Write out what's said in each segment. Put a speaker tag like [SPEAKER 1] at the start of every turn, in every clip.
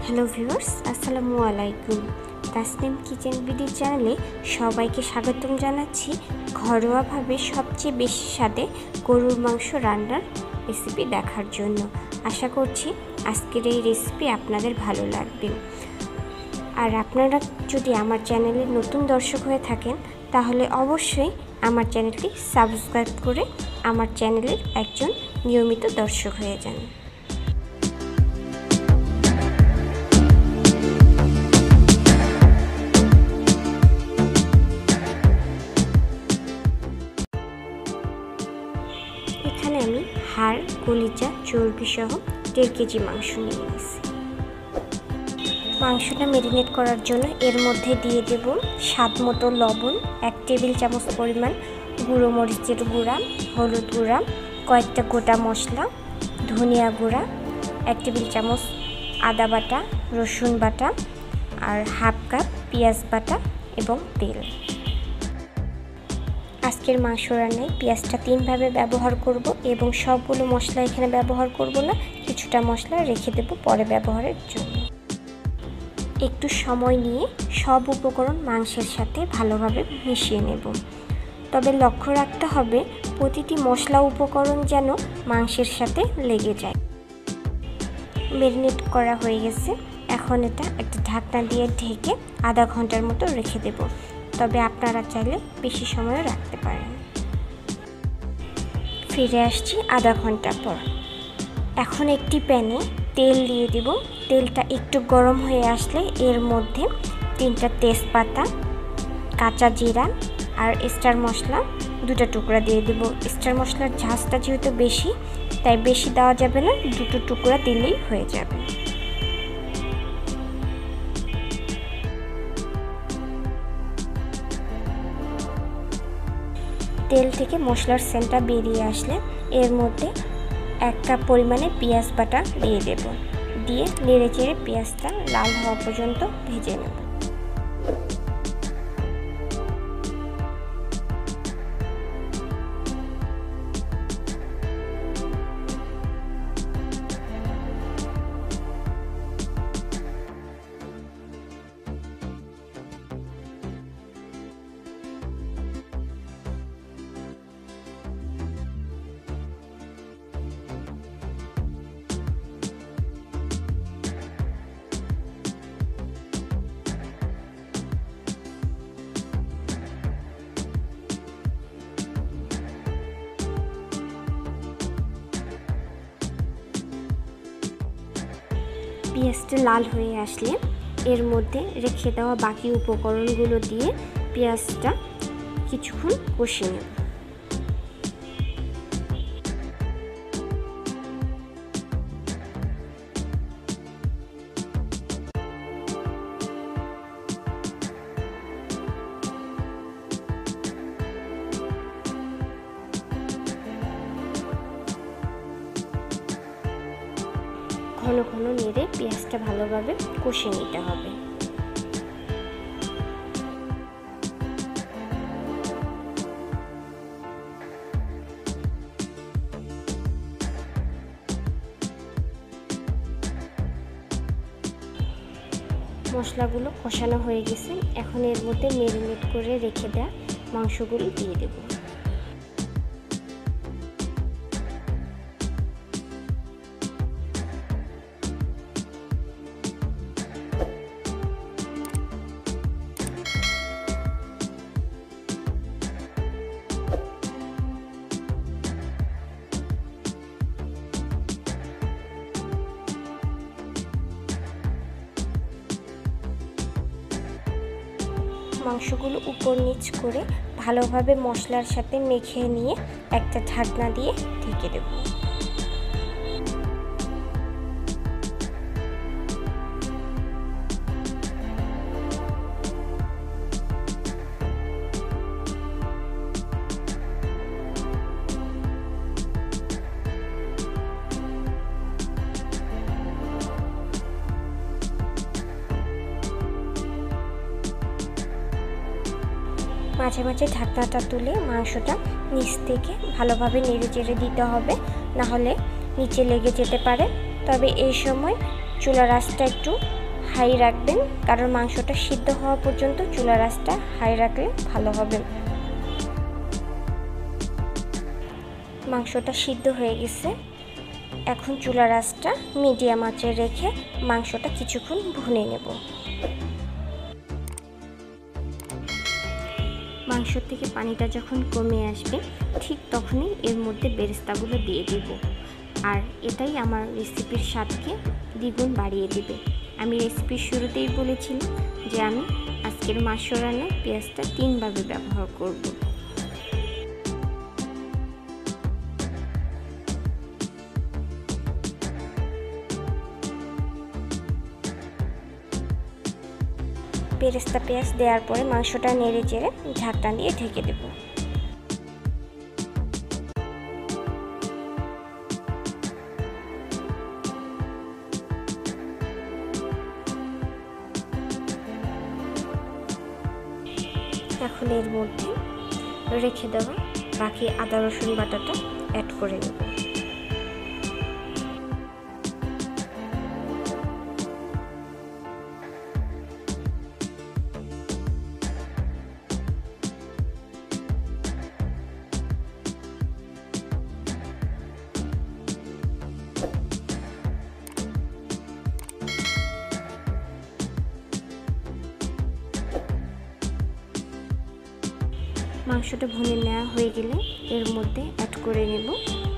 [SPEAKER 1] Hello viewers, আসসালামু আলাইকুম। Tasnim kitchen BD চ্যানেলে সবাইকে স্বাগতম জানাচ্ছি। ঘরোয়াভাবে সবচেয়ে বেশি স্বাদে গরুর মাংস রান্নার রেসিপি দেখার জন্য। আশা করছি আজকের এই রেসিপি আপনাদের ভালো লাগবে। আর আপনারা যদি আমার চ্যানেলের নতুন দর্শক হয়ে থাকেন তাহলে অবশ্যই আমার চ্যানেলটি সাবস্ক্রাইব করে আমার চ্যানেলের একজন নিয়মিত দর্শক হয়ে যান। এখানে আমি হাড়, কলিজা, চর্বি সহ 1.5 কেজি মাংস নিয়ে নিয়েছি। মাংসটা ম্যারিনেট করার জন্য এর মধ্যে দিয়ে দেব স্বাদ মতো লবণ, 1 টেবিল চামচ পরিমাণ গুঁড়ো মরিচের গুঁড়া, হলুদ গুঁড়া, কয়েকটা গোটা মশলা, ধনিয়া গুঁড়া, 1 টেবিল চামচ আদা বাটা, রসুন বাটা আর হাফ কাপ পেঁয়াজ বাটা এবং তেল। আজকের মাংস রান্নায় পেঁয়াজটা 3 ভাবে ব্যবহার করব এবং সবগুলো মশলা এখানে ব্যবহার করব না, কিছুটা মশলা রেখে দেব পরে ব্যবহারের জন্য। একটু সময় নিয়ে সব উপকরণ মাংসের সাথে ভালোভাবে মিশিয়ে নেব। তবে লক্ষ্য রাখতে হবে প্রতিটি মশলা উপকরণ যেন মাংসের সাথে লেগে যায়। ম্যারিনেট করা হয়ে গেছে, এখন এটা একটা ঢাকনা দিয়ে ঢেকে আধা ঘন্টার মতো রেখে দেব। তবে আপনারা চাইলে বেশি সময়ও রাখতে পারেন। ফিরে আসছি আধা ঘন্টা পর। এখন একটি প্যানে তেল দিয়ে দেব। তেলটা একটু গরম হয়ে আসলে এর মধ্যে 3টা তেজপাতা, কাঁচা জিরা আর স্টার মশলা 2টা টুকরা দিয়ে দেব। স্টার মশলার ঝাঁজটা যেহেতু বেশি তাই বেশি দেওয়া যাবে না, 2টো টুকরা দিলেই হয়ে যাবে। তেল থেকে মশলার সেন্টটা বেরিয়ে আসলে এর মধ্যে 1 কাপ পরিমাণে পেঁয়াজ বাটা দিয়ে দেব। দিয়ে নেড়ে চেড়ে পেঁয়াজটা লাল হওয়া পর্যন্ত ভেজে নেব। পেঁয়াজটা লাল হয়ে আসলে এর মধ্যে রেখে দেওয়া বাকি উপকরণগুলো দিয়ে পেঁয়াজটা কিছুক্ষণ কষিয়ে নেব। ঘন ঘন নেড়ে পেঁয়াজটা ভালোভাবে কষিয়ে নিতে হবে। মশলাগুলো কষানো হয়ে গেছে, এখন এর মধ্যে ম্যারিনেট করে রেখে দেওয়া মাংসগুলো দিয়ে দেব। মাংসগুলো উপর নিচ করে ভালোভাবে মশলার সাথে মেখে নিয়ে একটা ঢাকনা দিয়ে ঢেকে দেব। মাঝে মাঝে ঢাকনাটা তুলে মাংসটা নিচ থেকে ভালোভাবে নেড়ে চেড়ে দিতে হবে, না হলে নিচে লেগে যেতে পারে। তবে এই সময় চুলার আঁচটা একটু হাই রাখবেন, কারণ মাংসটা সিদ্ধ হওয়া পর্যন্ত চুলার আঁচটা হাই রাখলে ভালো হবে। মাংসটা সিদ্ধ হয়ে গেছে। এখন চুলার আঁচটা মিডিয়াম আঁচে রেখে মাংসটা কিছুক্ষণ ভুনে নেব। মাংস থেকে পানিটা যখন কমে আসবে ঠিক তখনই এর মধ্যে বেরেস্তাগুলো দিয়ে দেব, আর এটাই আমার রেসিপির স্বাদকে দ্বিগুণ বাড়িয়ে দেবে। আমি রেসিপির শুরুতেই বলেছিলাম যে আমি আজকের মাংস রান্নায় পেঁয়াজটা 3 ভাবে ব্যবহার করব। বেরেস্তা পেঁয়াজ দেওয়ার পরে মাংসটা নেড়ে চেড়ে ঢাকনা দিয়ে ঢেকে দেব। এখন এর মধ্যে রেখে দেওয়া বাকি আদা রসুন বাটাটা অ্যাড করে নেব। মাংসটা ভুনে নেওয়া হয়ে গেলে এর মধ্যে অ্যাড করে নেব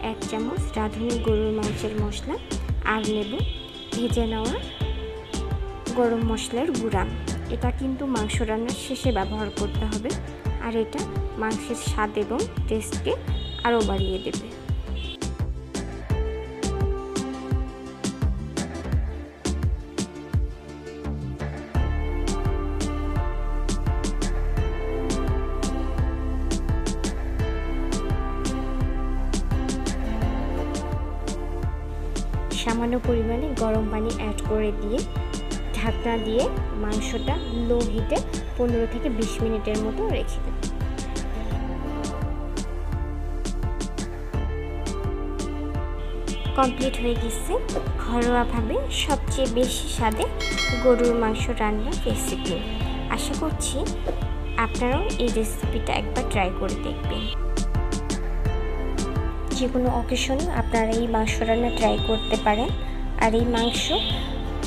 [SPEAKER 1] 1 চামচ রাঁধুনি গরুর মাংসের মশলা, আর নেব ভেজে নেওয়া গরম মশলার গুঁড়া। এটা কিন্তু মাংস রান্নার শেষে ব্যবহার করতে হবে, আর এটা মাংসের স্বাদ এবং টেস্টকে আরও বাড়িয়ে দেবে। সামান্য পরিমাণে গরম পানি অ্যাড করে দিয়ে ঢাকনা দিয়ে মাংসটা লো হিটে 15 থেকে 20 মিনিটের মতো রেখে দেব। কমপ্লিট হয়ে গেছে ঘরোয়াভাবে সবচেয়ে বেশি স্বাদে গরুর মাংস রান্নার রেসিপি। আশা করছি আপনারাও এই রেসিপিটা একবার ট্রাই করে দেখবেন। যে কোনো অকেশনে আপনারা এই মাংস রান্না ট্রাই করতে পারেন, আর এই মাংস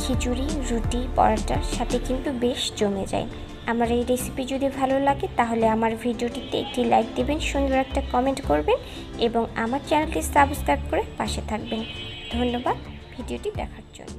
[SPEAKER 1] খিচুড়ি, রুটি, পরোটার সাথে কিন্তু বেশ জমে যায়। আমার এই রেসিপি যদি ভালো লাগে তাহলে আমার ভিডিওটিতে একটি লাইক দেবেন, সুন্দর একটা কমেন্ট করবেন এবং আমার চ্যানেলটি সাবস্ক্রাইব করে পাশে থাকবেন। ধন্যবাদ ভিডিওটি দেখার জন্য।